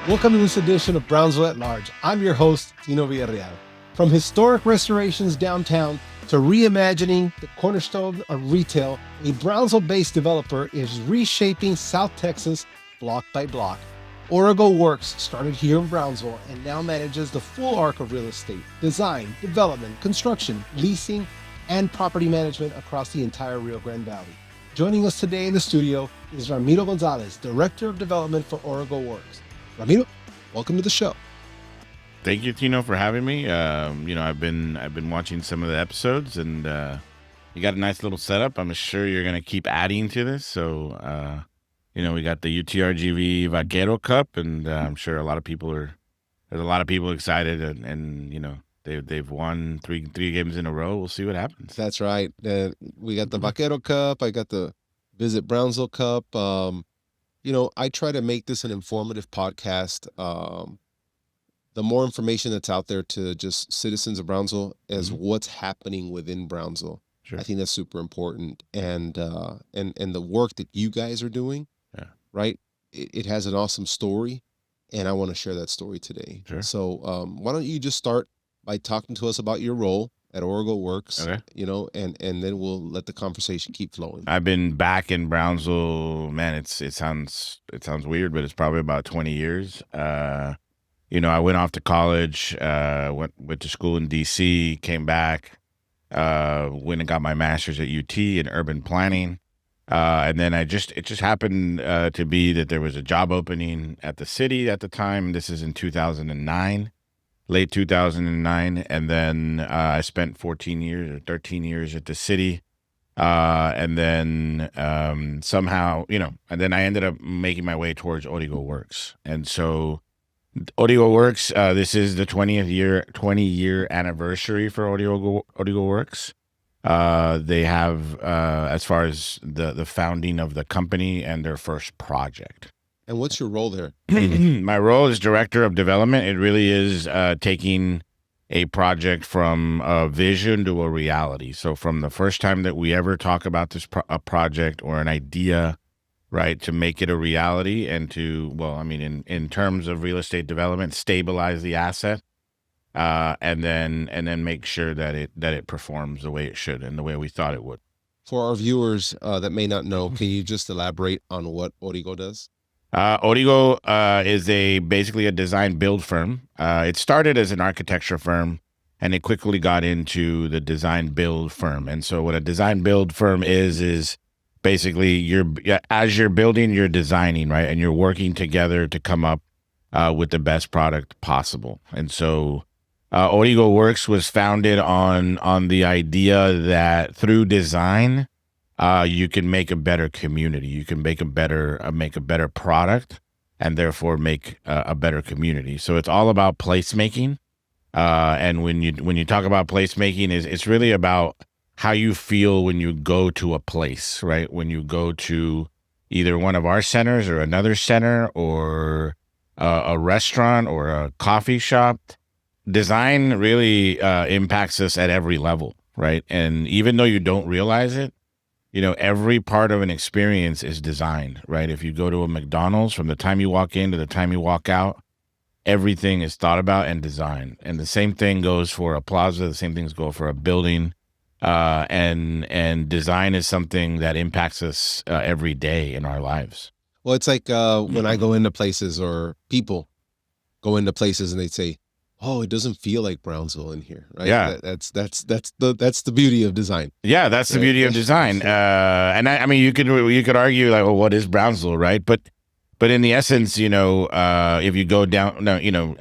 Welcome to this edition of Brownsville at Large. I'm your host, Tino Villarreal. From historic restorations downtown to reimagining the cornerstone of retail, a Brownsville-based developer is reshaping South Texas block by block. Origo Works started here in Brownsville and now manages the full arc of real estate, design, development, construction, leasing, and property management across the entire Rio Grande Valley. Joining us today in the studio is Ramiro Gonzalez, Director of Development for Origo Works. Ramiro, welcome to the show. Thank you, Tino, for having me. I've been watching some of the episodes, and you got a nice little setup. I'm sure you're going to keep adding to this. So, we got the UTRGV Vaquero Cup, and I'm sure there's a lot of people excited, and they've won three games in a row. We'll see what happens. That's right. We got the Vaquero Cup. I got the Visit Brownsville Cup. I try to make this an informative podcast. The more information that's out there to just citizens of Brownsville as what's happening within Brownsville. Sure. I think that's super important. And the work that you guys are doing, right? It has an awesome story, and I want to share that story today. Sure. So why don't you just start by talking to us about your role at Origo Works, Okay. And then we'll let the conversation keep flowing. I've been back in Brownsville, man. It sounds weird, but it's probably about 20 years. I went off to college, went to school in DC, came back, went and got my master's at UT in urban planning. And then it just happened to be that there was a job opening at the city at the time. This is in 2009, late 2009. And then I spent 14 years or 13 years at the city. And then somehow, and then I ended up making my way towards Origo Works. And so Origo Works, this is the 20-year anniversary for Origo Works. They have, as far as the founding of the company and their first project. And what's your role there? My role is Director of Development. It really is taking a project from a vision to a reality. So from the first time that we ever talk about this a project or an idea, right, to make it a reality and to, in terms of real estate development, stabilize the asset, and then make sure that it performs the way it should and the way we thought it would. For our viewers that may not know, can you just elaborate on what Origo does? Origo is basically a design build firm. It started as an architecture firm, and it quickly got into the design build firm. And so what a design build firm is basically as you're building, you're designing, right? And you're working together to come up with the best product possible. And so Origo Works was founded on the idea that through design, you can make a better community. You can make a better product, and therefore make a better community. So it's all about placemaking. And when you talk about placemaking, it's really about how you feel when you go to a place, right? When you go to either one of our centers or another center or a restaurant or a coffee shop, design really impacts us at every level, right? And even though you don't realize it, every part of an experience is designed, right? If you go to a McDonald's, from the time you walk in to the time you walk out, everything is thought about and designed. And the same thing goes for a plaza. The same things go for a building. And design is something that impacts us every day in our lives. Well, it's like when I go into places or people go into places and they say, "Oh, it doesn't feel like Brownsville in here," right? Yeah, that's the beauty of design. Yeah, that's the beauty of design. And I mean, you could argue like, well, what is Brownsville, right? But in the essence, if you go down,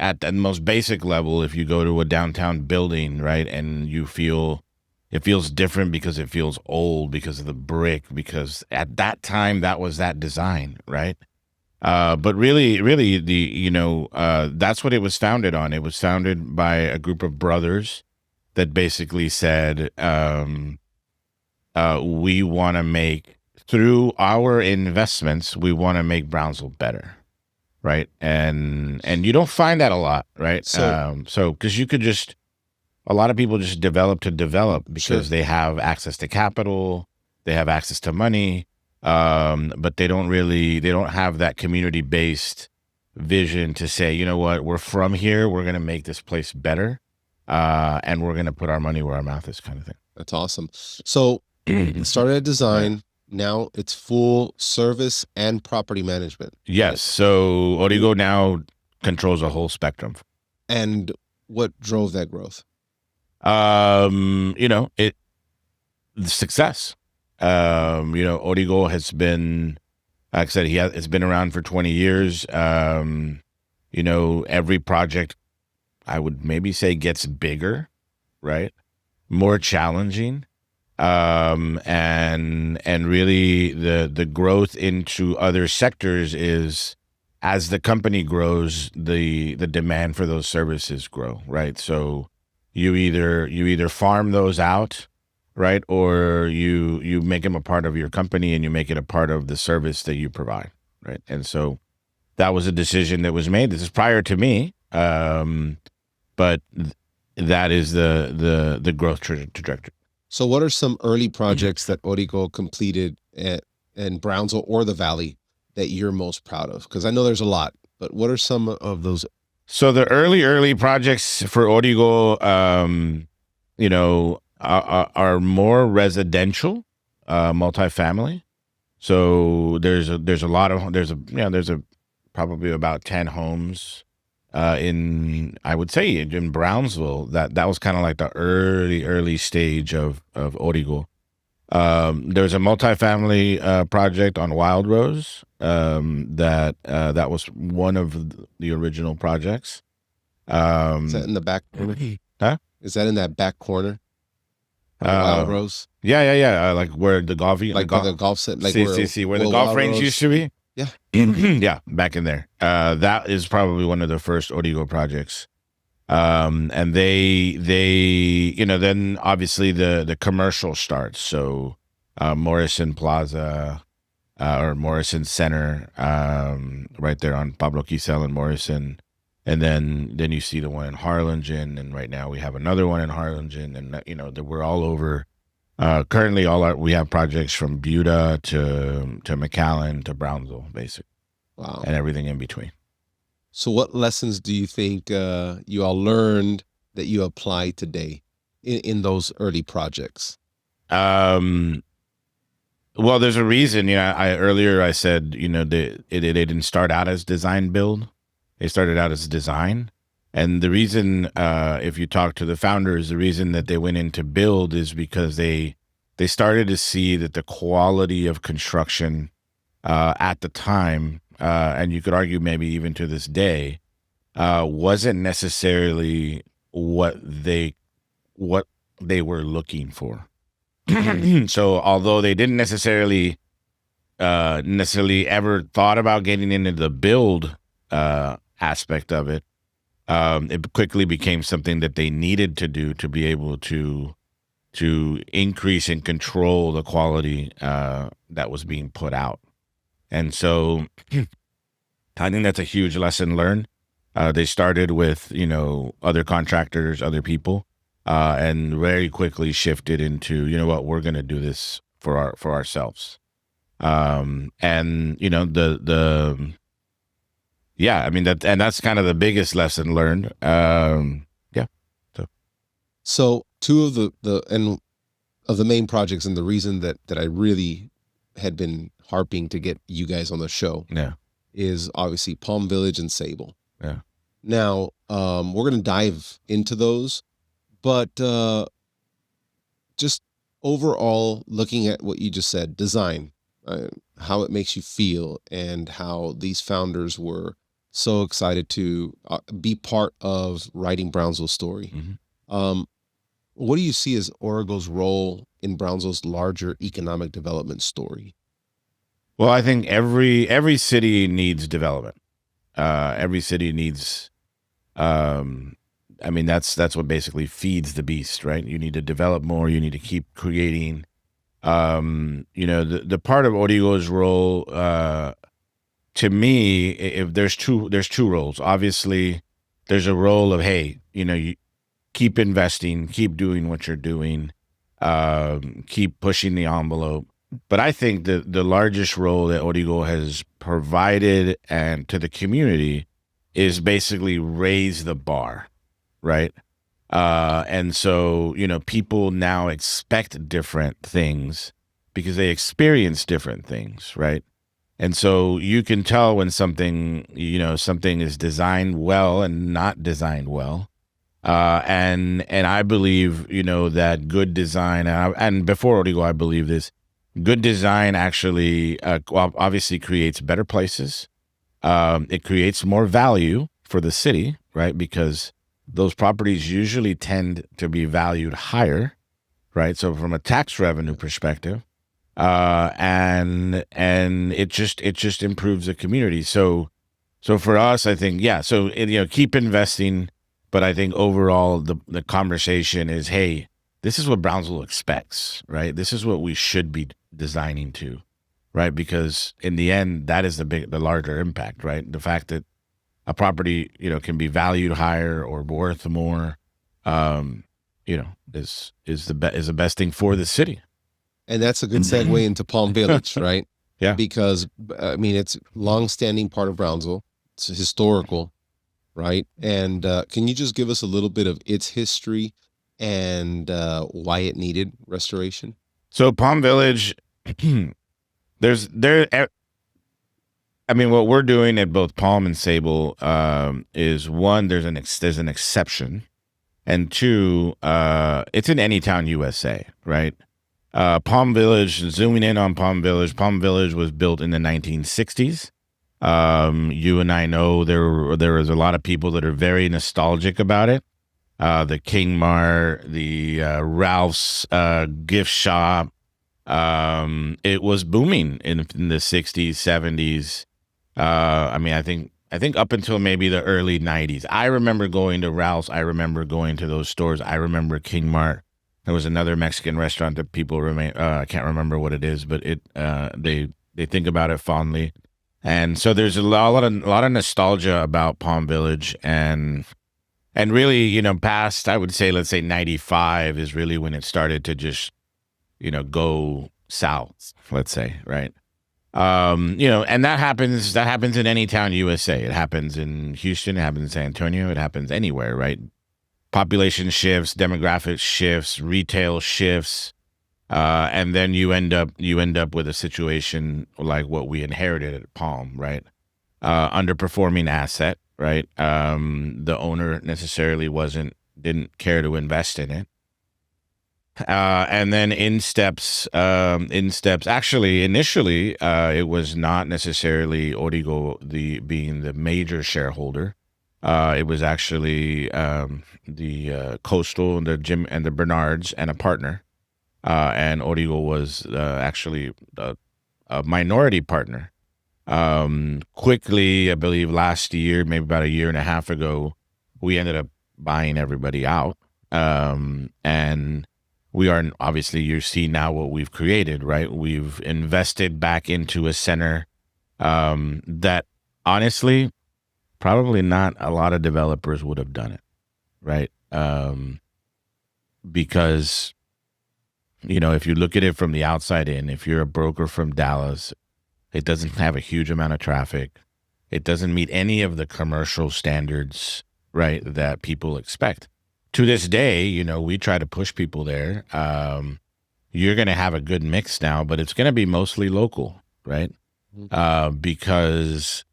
at the most basic level, if you go to a downtown building, right, and it feels different because it feels old because of the brick, because at that time that was that design, right? But really, that's what it was founded on. It was founded by a group of brothers that basically said, we want to make, through our investments, we want to make Brownsville better, right? And you don't find that a lot, right? So because a lot of people just develop to develop because they have access to capital, they have access to money, but they don't have that community-based vision to say, you know what, we're from here, we're going to make this place better, and we're going to put our money where our mouth is, kind of thing. That's awesome. So it started at design. Now it's full service and property management. Yes. So Origo now controls a whole spectrum. And what drove that growth? Success. Origo has been, like I said, it's been around for 20 years. Every project, I would maybe say, gets bigger, right? More challenging. And really the growth into other sectors is, as the company grows, the demand for those services grow, right? So you either farm those out, right, or you make them a part of your company and you make it a part of the service that you provide, right? And so that was a decision that was made. This is prior to me, but that is the growth trajectory. So what are some early projects that Origo completed in Brownsville or the Valley that you're most proud of? Because I know there's a lot, but what are some of those? So the early projects for Origo, are more residential, multifamily. So there's probably about 10 homes I would say in Brownsville. That was kind of like the early stage of Origo. There's a multifamily project on Wild Rose that was one of the original projects. Is that in the back corner? Huh? Is that in that back corner? Wild Rose? Yeah. Like where the golf, the golf set, like where the golf range used to be. Yeah. Yeah, back in there. That is probably one of the first Origo projects. And they then obviously the commercial starts. So Morrison Plaza or Morrison Center, right there on Pablo Quisel and Morrison. And then you see the one in Harlingen, and right now we have another one in Harlingen, and we're all over. Currently, we have projects from Buda to McAllen to Brownsville, basically. Wow. And everything in between. So what lessons do you think you all learned that you apply today in those early projects? Well, there's a reason. Earlier I said, they didn't start out as design build. They started out as design. And the reason, if you talk to the founders, the reason that they went into build is because they started to see that the quality of construction at the time, and you could argue maybe even to this day, wasn't necessarily what they were looking for. So although they didn't necessarily ever thought about getting into the build aspect of it, it quickly became something that they needed to do to be able to increase and control the quality that was being put out. And so I think that's a huge lesson learned. They started with, other contractors, other people, and very quickly shifted into, we're going to do this for ourselves. That's kind of the biggest lesson learned. So two of the main projects, and the reason that I really had been harping to get you guys on the show, is obviously Palm Village and Sable. Yeah. Now, we're going to dive into those, but just overall, looking at what you just said, design, how it makes you feel, and how these founders were so excited to be part of writing Brownsville's story. Mm-hmm. What do you see as Origo's role in Brownsville's larger economic development story? Well, I think every city needs development. Every city needs, that's what basically feeds the beast, right? You need to develop more. You need to keep creating. The part of Origo's role, to me, if there's two roles. Obviously, there's a role of, hey, you keep investing, keep doing what you're doing, keep pushing the envelope. But I think the largest role that Origo has provided and to the community is basically raise the bar, right? And so, people now expect different things because they experience different things, right? And so you can tell when something is designed well and not designed well. And I believe, that good design, and before Origo, I believe this, good design actually, obviously creates better places. It creates more value for the city, right? Because those properties usually tend to be valued higher, right? So from a tax revenue perspective, and it just improves the community. So for us, I think, yeah. So keep investing, but I think overall the conversation is, hey, this is what Brownsville expects, right? This is what we should be designing to, right? Because in the end, that is the larger impact, right? The fact that a property, can be valued higher or worth more, is the best thing for the city. And that's a good segue into Palm Village, right? Yeah. Because it's long-standing part of Brownsville. It's historical, right? And can you just give us a little bit of its history and why it needed restoration? So Palm Village, there's there. I mean, what we're doing at both Palm and Sable is, one, there's an exception, and two, it's in Anytown, USA, right? Palm Village, zooming in on Palm Village was built in the 1960s. You and I know there is a lot of people that are very nostalgic about it. The King Mart, the Ralph's gift shop. It was booming in the 60s, 70s. I think up until maybe the early 90s. I remember going to Ralph's. I remember going to those stores. I remember King Mart. There was another Mexican restaurant that people I can't remember what it is, but they think about it fondly. And so there's a lot of nostalgia about Palm Village, and really, past, I would say, let's say 95 is really when it started to just, go south, let's say, right? And that happens in any town, USA. It happens in Houston, it happens in San Antonio, it happens anywhere, right? Population shifts, demographic shifts, retail shifts, and then you end up with a situation like what we inherited at Palm, right? Underperforming asset, right? The owner necessarily didn't care to invest in it. And then in steps. Actually, initially, it was not necessarily Origo being the major shareholder. It was actually the Coastal and the Jim and the Bernards and a partner, and Origo was actually a minority partner. Quickly, I believe last year, maybe about a year and a half ago, we ended up buying everybody out, and we are obviously, you see now what we've created, right? We've invested back into a center that honestly, probably not a lot of developers would have done it, right? Because, if you look at it from the outside in, if you're a broker from Dallas, it doesn't have a huge amount of traffic. It doesn't meet any of the commercial standards, right, that people expect. To this day, we try to push people there. You're going to have a good mix now, but it's going to be mostly local, right? Because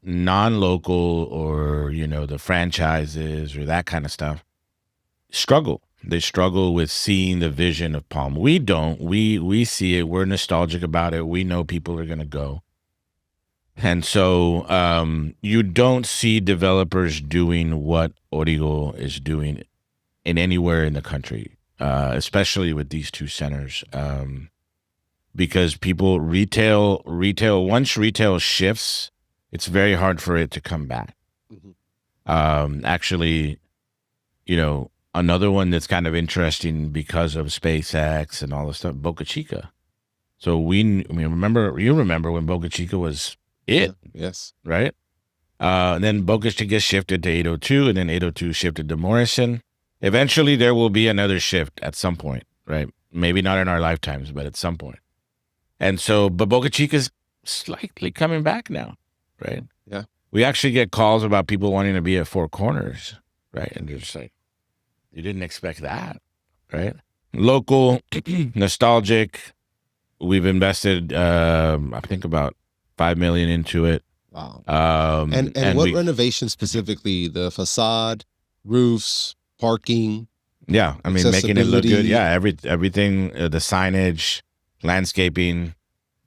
non-local or, the franchises or that kind of stuff struggle. They struggle with seeing the vision of Palm. We don't. We see it. We're nostalgic about it. We know people are going to go. And so you don't see developers doing what Origo is doing in anywhere in the country, especially with these two centers, because people retail. Once retail shifts, it's very hard for it to come back. Actually, another one that's kind of interesting because of SpaceX and all this stuff, Boca Chica. So you remember when Boca Chica was it? Yes. Right. Then Boca Chica shifted to 802, and then 802 shifted to Morrison. Eventually, there will be another shift at some point, right? Maybe not in our lifetimes, but at some point. And so, but Boca Chica's slightly coming back now, right? Yeah. We actually get calls about people wanting to be at Four Corners, right? And you're just like, you didn't expect that, right? Local, nostalgic. We've invested, I think, about $5 million into it. Wow. And what renovation specifically? The facade, roofs, parking. Yeah, I mean, making it look good. Yeah, everything, the signage, landscaping.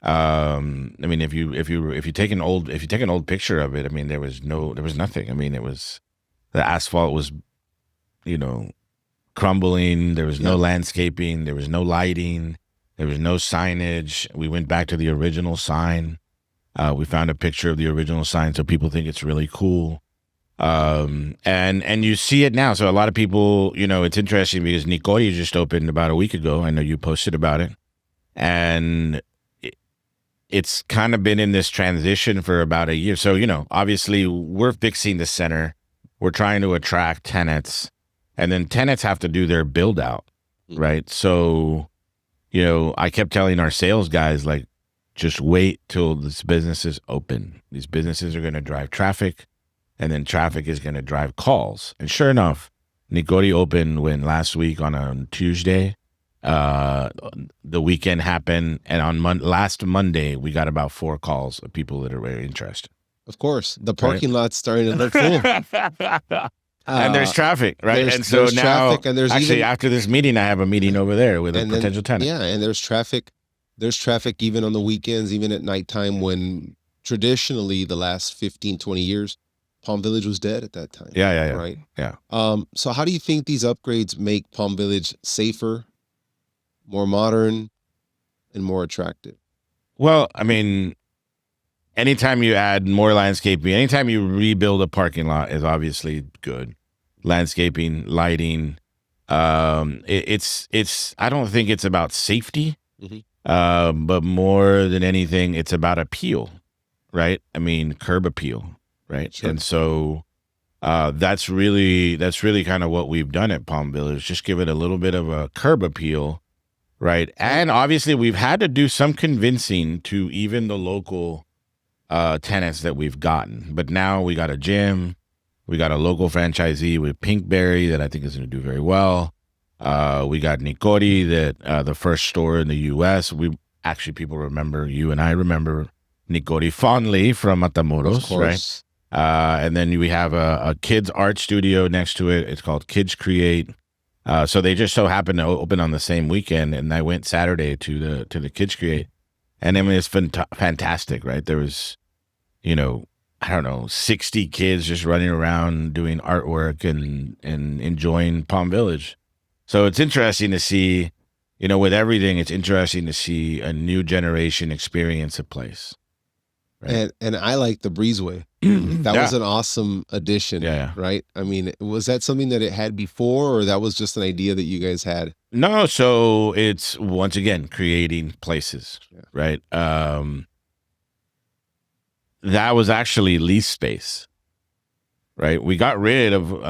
I mean, if you take an old picture of it, I mean, there was nothing. I mean, it was, the asphalt was, crumbling. There was no landscaping. There was no lighting. There was no signage. We went back to the original sign. We found a picture of the original sign, so people think it's really cool. And you see it now. So a lot of people, it's interesting because Nicori just opened about a week ago. I know you posted about it, and it's kind of been in this transition for about a year. So, obviously we're fixing the center. We're trying to attract tenants, and then tenants have to do their build out, right? So, I kept telling our sales guys, like, just wait till this business is open. These businesses are going to drive traffic, and then traffic is going to drive calls. And sure enough, Nicori opened last week on a Tuesday. The weekend happened, and on last Monday, we got about 4 calls of people that are very interested. Of course, the parking lot's starting to look full. And there's traffic, right? And so now, traffic, and there's actually, after this meeting, I have a meeting over there with a potential tenant. Yeah, and there's traffic. There's traffic even on the weekends, even at nighttime, when traditionally the last 15, 20 years, Palm Village was dead at that time. Yeah. Right? Yeah. So how do you think these upgrades make Palm Village safer, more modern, and more attractive? Well, I mean, anytime you add more landscaping, anytime you rebuild a parking lot is obviously good. Landscaping, lighting. It's I don't think it's about safety, but more than anything, it's about appeal, right? I mean, curb appeal, right? Sure. And so that's really kind of what we've done at Palm Village, just give it a little bit of a curb appeal, right? And obviously, we've had to do some convincing to even the local tenants that we've gotten. But now we got a gym. We got a local franchisee with Pinkberry that I think is going to do very well. We got Nicori, that the first store in the U.S. People remember, you and I remember Nicori fondly from Matamoros, right? And then we have a kids art studio next to it. It's called Kids Create. So they just so happened to open on the same weekend, and I went Saturday to the Kids Create, and I mean, it's fantastic, right? There was, 60 kids just running around doing artwork and enjoying Palm Village. So it's interesting to see, with everything, it's interesting to see a new generation experience a place. Right? And I like the breezeway. That was an awesome addition. Yeah. Right? I mean, was that something that it had before, or that was just an idea that you guys had? No, so it's, once again, creating places, right? That was actually lease space, right? We got rid of,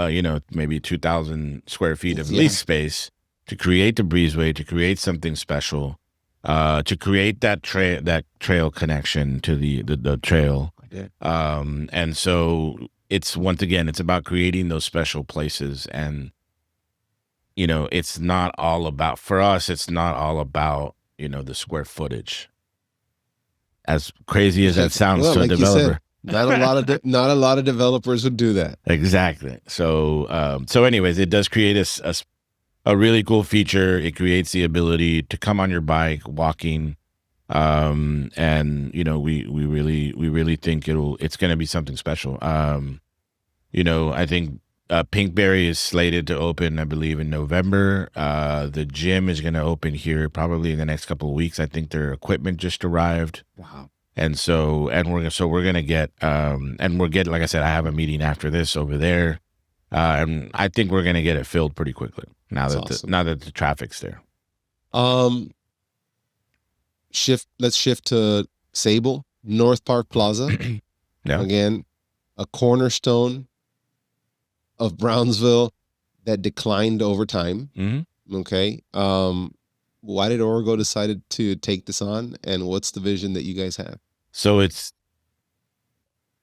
maybe 2,000 square feet of lease space to create the breezeway, to create something special, to create that trail connection to the trail. And so it's, once again, it's about creating those special places. And, it's not all about, for us, it's not all about, the square footage. As crazy as that sounds to a developer. Not a lot of developers would do that. Exactly. So anyways, it does create a really cool feature. It creates the ability to come on your bike, walking, and we really think it's going to be something special. I think Pinkberry is slated to open, I believe, in November. The gym is going to open here probably in the next couple of weeks. I think their equipment just arrived. Wow. And we're going to get, like I said, I have a meeting after this over there. And I think we're going to get it filled pretty quickly now that the traffic's there. Let's shift to Sable, North Park Plaza. Yeah. Again, a cornerstone of Brownsville that declined over time. Mm-hmm. Okay. Why did Origo decided to take this on, and what's the vision that you guys have? So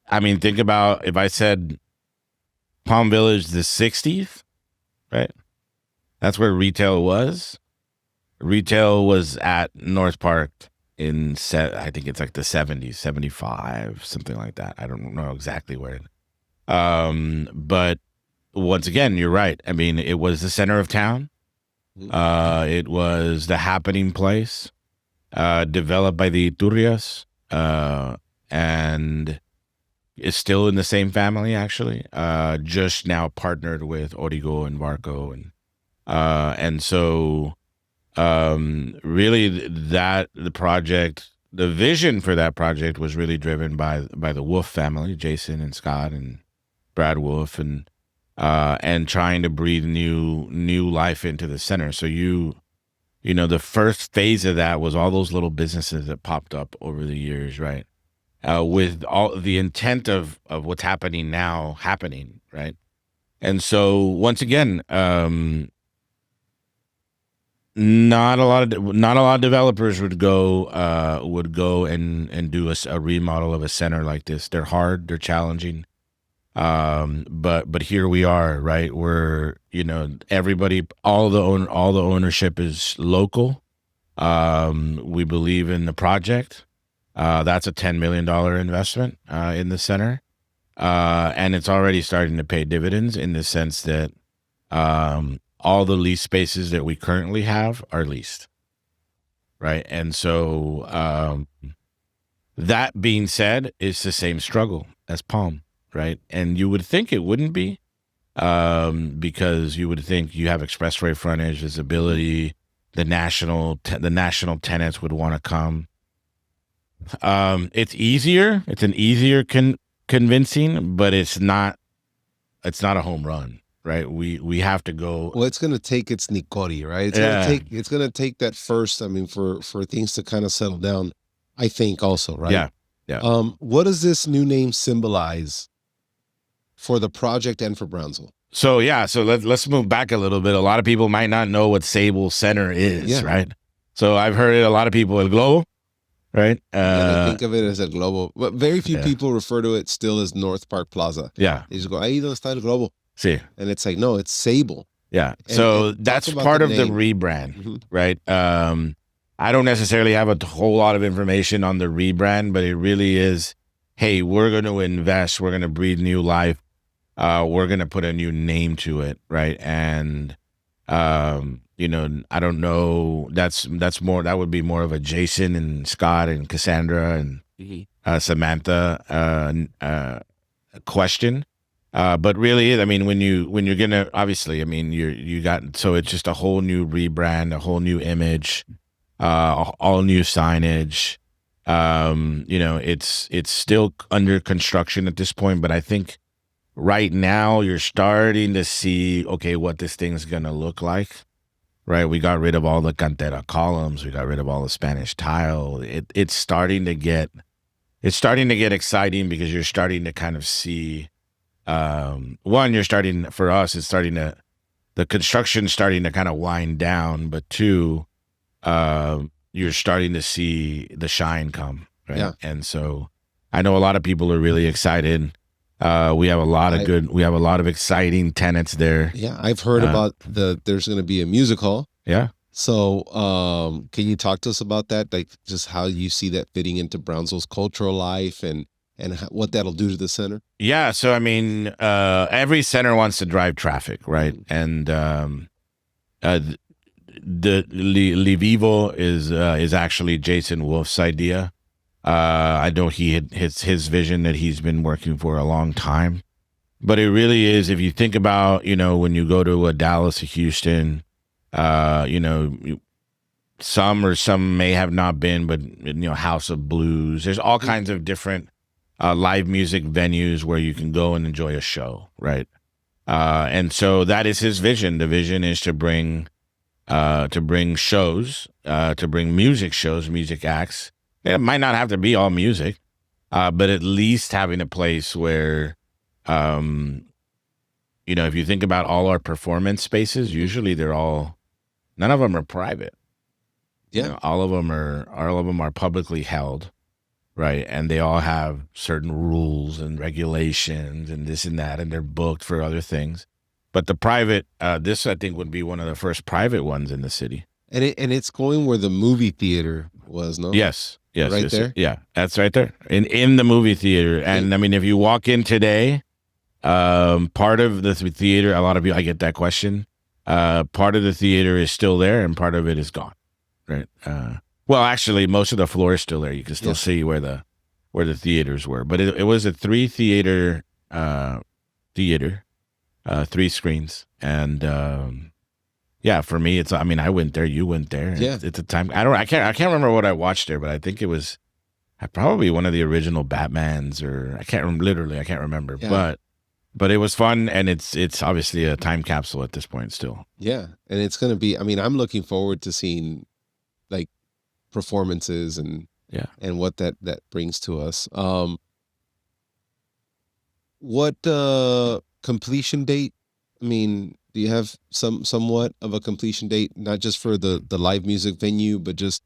think about if I said Palm Village the 60s, right? That's where retail was. Retail was at North Park I think it's like the 70s, 75, something like that. I don't know exactly where. But once again, you're right. I mean, it was the center of town. It was the happening place, developed by the Iturrias, and is still in the same family, actually. Just now partnered with Origo and Varco, and so really the vision for that project was really driven by the Wolfe family, Jason and Scott and Brad Wolfe, and trying to breathe new life into the center. So the first phase of that was all those little businesses that popped up over the years, right? With all the intent of what's happening now happening, right? And so once again, not a lot of developers would go and do a remodel of a center like this. They're hard, they're challenging. But here we are, right? We're, everybody, all the ownership is local. We believe in the project. That's a $10 million investment in the center. And it's already starting to pay dividends in the sense that all the lease spaces that we currently have are leased, right? And so that being said, it's the same struggle as Palm, right? And you would think it wouldn't be, because you would think you have expressway frontage, visibility, the national tenants would want to come. It's easier. It's an easier convincing, but it's not a home run, right? We have to go. Well, it's gonna take its Nicori, right? It's gonna take that first. I mean, for things to kind of settle down, I think also, right? Yeah. What does this new name symbolize for the project and for Brownsville? So let's move back a little bit. A lot of people might not know what Sable Center is, right? So I've heard a lot of people at Globo, right? They think of it as a Globo, but very few people refer to it still as North Park Plaza. Yeah. They just go, ahí donde está el Globo. See. And it's like, no, it's Sable. Yeah. So that's part of the rebrand, right? I don't necessarily have a whole lot of information on the rebrand, but it really is, hey, we're going to invest. We're going to breathe new life. We're going to put a new name to it, right? And, I don't know. That would be more of a Jason and Scott and Cassandra and Samantha question. But really, I mean, when you're gonna, obviously, I mean, so it's just a whole new rebrand, a whole new image, all new signage. It's still under construction at this point, but I think right now you're starting to see, okay, what this thing's gonna look like. Right, we got rid of all the cantera columns. We got rid of all the Spanish tile. It's starting to get exciting because you're starting to kind of see. For us, the construction's starting to kind of wind down, but two, you're starting to see the shine come, right? Yeah. And so I know a lot of people are really excited. We have a lot of exciting tenants there. Yeah, I've heard about there's going to be a music hall. Yeah. So, can you talk to us about that? Like just how you see that fitting into Brownsville's cultural life and what that'll do to the center? Yeah. So, I mean, every center wants to drive traffic, right? And the Li Vivo is actually Jason Wolfe's idea. I know he had his vision that he's been working for a long time, but it really is. If you think about, when you go to a Dallas, a Houston, some may have not been, but House of Blues. There's all kinds of different live music venues where you can go and enjoy a show, right? And so that is his vision. The vision is to bring shows, to bring music shows, music acts. It might not have to be all music, but at least having a place where, if you think about all our performance spaces, usually none of them are private, Yeah. all of them are publicly held, right? And they all have certain rules and regulations and this and that, and they're booked for other things. But the private, this I think would be one of the first private ones in the city. And it's going where the movie theater was, no? Yes, Right yes, there? yeah, that's right there in the movie theater. And I mean, if you walk in today, part of the theater, a lot of people, I get that question. Part of the theater is still there, and part of it is gone. Right. Well, actually, most of the floor is still there. You can still see where the theaters were, but it was a 3-theater theater, 3 screens, and yeah, for me, it's. I mean, I went there. You went there. Yeah. It's a time. I can't remember what I watched there, but I think it was probably one of the original Batmans, or I can't remember. Yeah. But it was fun, and it's obviously a time capsule at this point still. Yeah, and it's going to be, I mean, I'm looking forward to seeing like performances and what that brings to us. What completion date? I mean, do you have somewhat of a completion date, not just for the live music venue, but just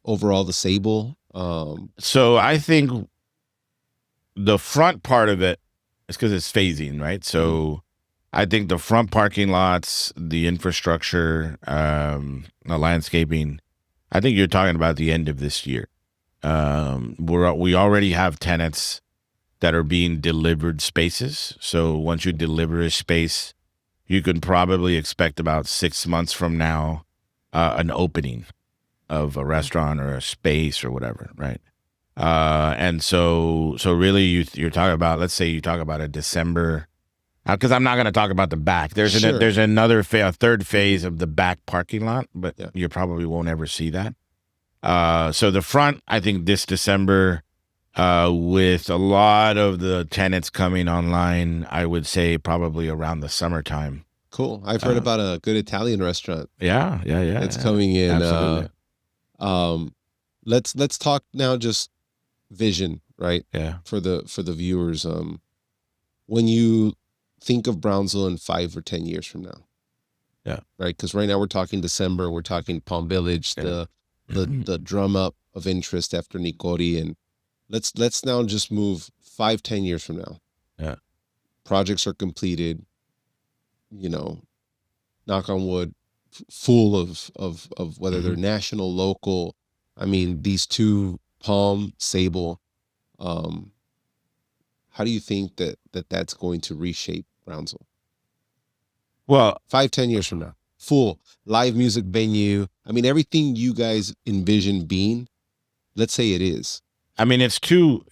overall the Sable? So I think the front part of it is because it's phasing, right? So I think the front parking lots, the infrastructure, the landscaping, I think you're talking about the end of this year. We already have tenants that are being delivered spaces. So once you deliver a space, you can probably expect about 6 months from now an opening of a restaurant or a space or whatever, right? And so really you're talking about, let's say you talk about a December, because I'm not going to talk about the back. There's another a third phase of the back parking lot, but you probably won't ever see that. So the front, I think this December, with a lot of the tenants coming online, I would say probably around the summertime. Cool. I've heard about a good Italian restaurant. Yeah. It's coming in. Absolutely. Let's talk now just vision, right? Yeah. For the viewers. When you think of Brownsville in 5 or 10 years from now. Yeah. Right. Because right now we're talking December, we're talking Palm Village, the drum up of interest after Nicori, and let's now just move 5-10 years from now. Yeah. Projects are completed, knock on wood, full of whether they're national, local. I mean, these two, Palm, Sable, how do you think that's going to reshape Brownsville? Well, 5-10 years from now, full live music venue. I mean, everything you guys envision being, let's say it is. I mean, it's two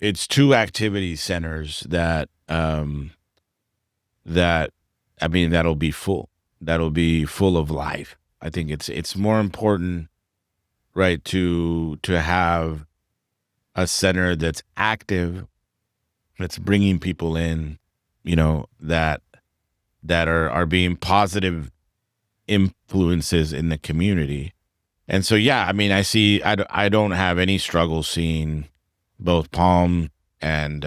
activity centers that that'll be full. That'll be full of life. I think it's more important, right, to have a center that's active, that's bringing people in, that are being positive influences in the community. And so, yeah, I mean, I don't have any struggle seeing both Palm and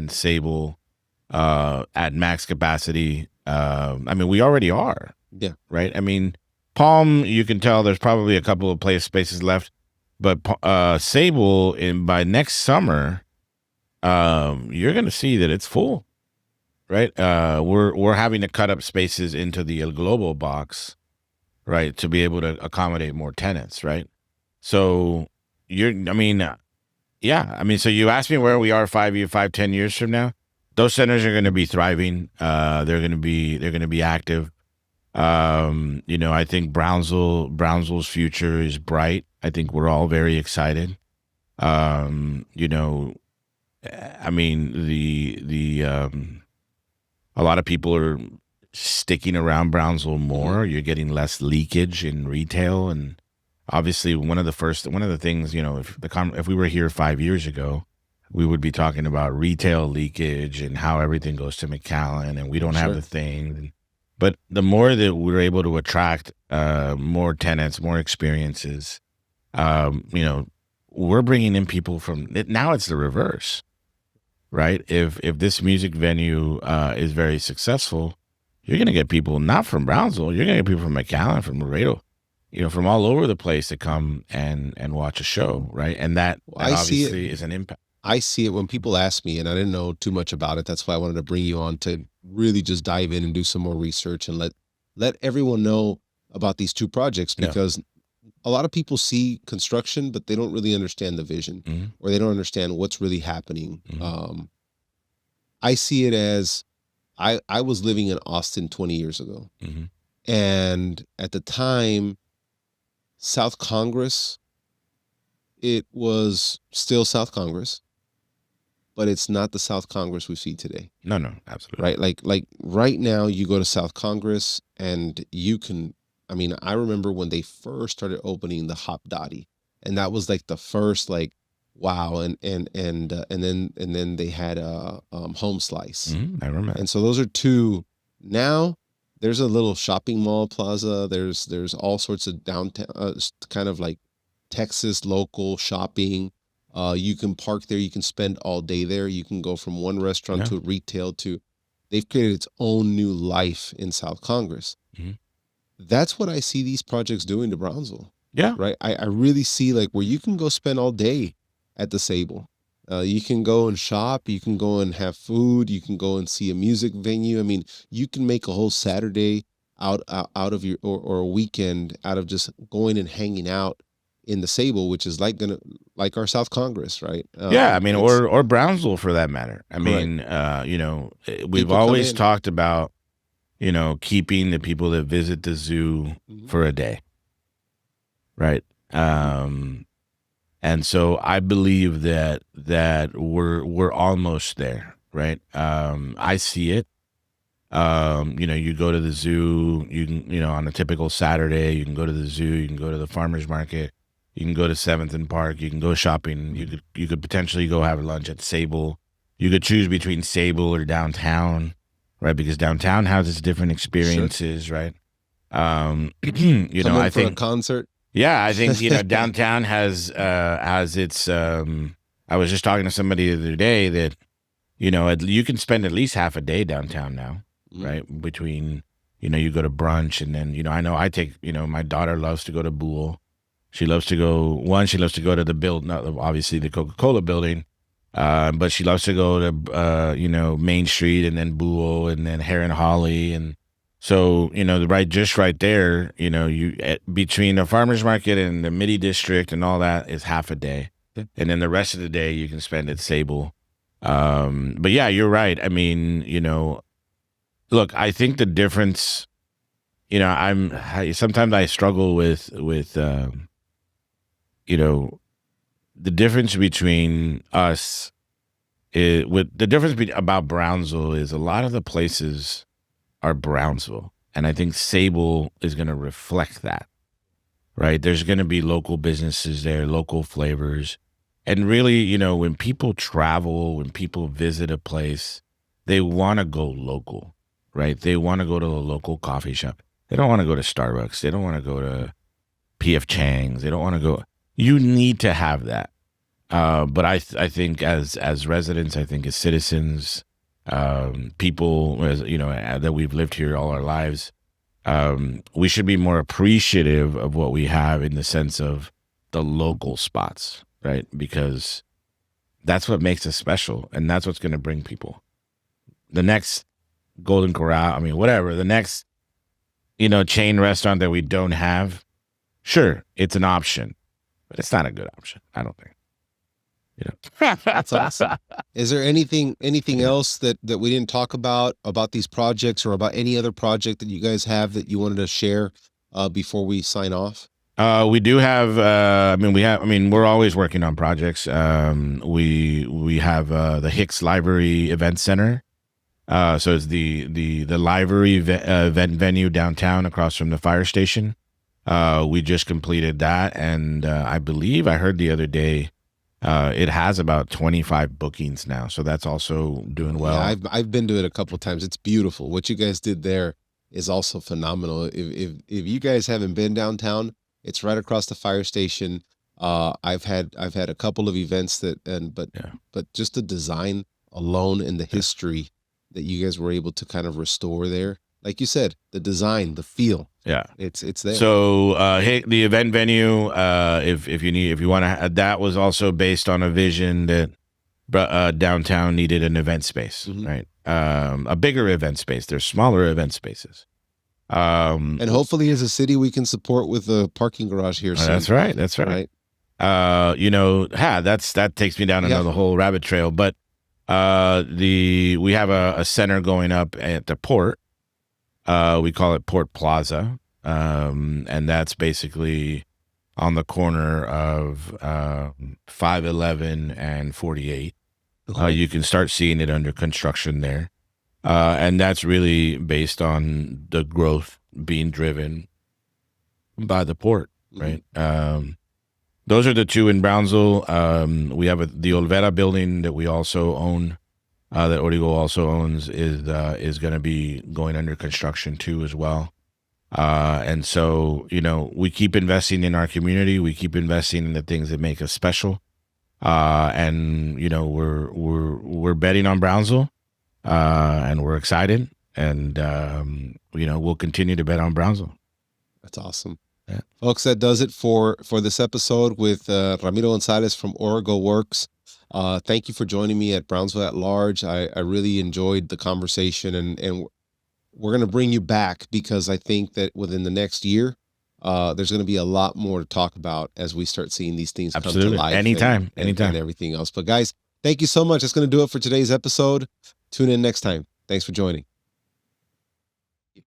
Sable at max capacity. I mean, we already are. Yeah. Right. I mean, Palm, you can tell there's probably a couple of spaces left, but Sable, by next summer, you're going to see that it's full. Right. We're having to cut up spaces into the El Globo box, right, to be able to accommodate more tenants. Right. So so you asked me where we are 5-10 years from now. Those centers are going to be thriving. They're going to be active. I think Brownsville's future is bright. I think we're all very excited. I mean, a lot of people are sticking around Brownsville more. You're getting less leakage in retail, and obviously one of the things, if we were here 5 years ago, we would be talking about retail leakage and how everything goes to McAllen, and we don't have the thing. But the more that we're able to attract more tenants, more experiences, we're bringing in people from it. Now it's the reverse, right? If this music venue is very successful, you're going to get people not from Brownsville. You're going to get people from McAllen, from Laredo, from all over the place to come and watch a show, right? And that Well, I see it. obviously is an impact. I see it when people ask me, and I didn't know too much about it. That's why I wanted to bring you on to really just dive in and do some more research and let everyone know about these two projects, Yeah. because a lot of people see construction, but they don't really understand the vision, Mhm. or they don't understand what's really happening. Mhm. I see it as I was living in Austin 20 years ago, Mhm. and at the time, South Congress, it was still South Congress, but it's not the South Congress we see today. No, absolutely. Right? Like right now you go to South Congress and you can, I mean, I remember when they first started opening the Hop Dottie, and that was like the first, like, wow. And then they had Home Slice. I remember. And so those are two. Now there's a little shopping mall plaza. There's all sorts of downtown, kind of like Texas local shopping. You can park there. You can spend all day there. You can go from one restaurant Yeah. to retail to. They've created its own new life in South Congress. Mhm. That's what I see these projects doing to Brownsville. Yeah. Right. I really see, like, where you can go spend all day at the Sable. You can go and shop. You can go and have food. You can go and see a music venue. I mean, you can make a whole Saturday out of your, or a weekend out of just going and hanging out in the Sable, which is like our South Congress, right? Yeah, I mean, It's or Brownsville for that matter. I correct. mean, we've People come always in. talked about, keeping the people that visit the zoo Mhm. for a day, right? And so I believe that we're almost there, right? I see it. You go to the zoo, you can, on a typical Saturday, you can go to the zoo, you can go to the farmer's market, you can go to 7th and Park, you can go shopping, you could potentially go have lunch at Sable. You could choose between Sable or downtown, right? Because downtown has its different experiences, right? Come in I for a think, concert. yeah, I think, downtown has its, I was just talking to somebody the other day that, you can spend at least half a day downtown now, right? Between, you go to brunch, and then, I know I take, my daughter loves to go to Boole. She loves to go to the build, not obviously the Coca-Cola building, but she loves to go to, Main Street, and then Boole, and then Heron Holly. And so, just right there, between the farmer's market and the Midi District and all that is half a day. And then the rest of the day you can spend at Sable. But yeah, you're right. I mean, look, I think the difference, sometimes I struggle with, the difference between us about Brownsville is a lot of the places are Brownsville. And I think Sable is going to reflect that, right? There's going to be local businesses there, local flavors. And really, when people travel, when people visit a place, they want to go local, right? They want to go to a local coffee shop. They don't want to go to Starbucks. They don't want to go to P.F. Chang's. They don't want to go. You need to have that. But I think as residents, I think as citizens, people, that we've lived here all our lives, we should be more appreciative of what we have in the sense of the local spots, right? Because that's what makes us special, and that's what's going to bring people. The next Golden Corral, I mean, whatever, the next, chain restaurant that we don't have, sure, it's an option, but it's not a good option, I don't think. That's awesome. Is there anything else that we didn't talk about these projects, or about any other project that you guys have that you wanted to share before we sign off? We do have. We're always working on projects. We have the Hicks Library Event Center. So it's the library event venue downtown across from the fire station. We just completed that, and I believe I heard the other day it has about 25 bookings now. So that's also doing well. Yeah, I've been to it a couple of times. It's beautiful. What you guys did there is also phenomenal. If you guys haven't been downtown, it's right across the fire station. I've had a couple of events but just the design alone and the history that you guys were able to kind of restore there. Like you said, the design, the feel, Yeah. It's there. So hey, the event venue, if you want to, that was also based on a vision that downtown needed an event space, right? A bigger event space. There's smaller event spaces. And hopefully, as a city, we can support with a parking garage here soon. That's right. That's right. That takes me down another whole rabbit trail. But we have a center going up at the port. We call it Port Plaza, and that's basically on the corner of 511 and 48. You can start seeing it under construction there. And that's really based on the growth being driven by the port, right? Those are the two in Brownsville. We have the Olvera building that we also own, that Origo also owns, is going to be going under construction too as well. And so, we keep investing in our community. We keep investing in the things that make us special. And we're betting on Brownsville, and we're excited, and we'll continue to bet on Brownsville. That's awesome. Yeah. Folks, that does it for this episode with Ramiro Gonzalez from Origo Works. Thank you for joining me at Brownsville at Large. I really enjoyed the conversation, and we're going to bring you back because I think that within the next year, there's going to be a lot more to talk about as we start seeing these things come to life. Anytime. And everything else. But guys, thank you so much. That's going to do it for today's episode. Tune in next time. Thanks for joining.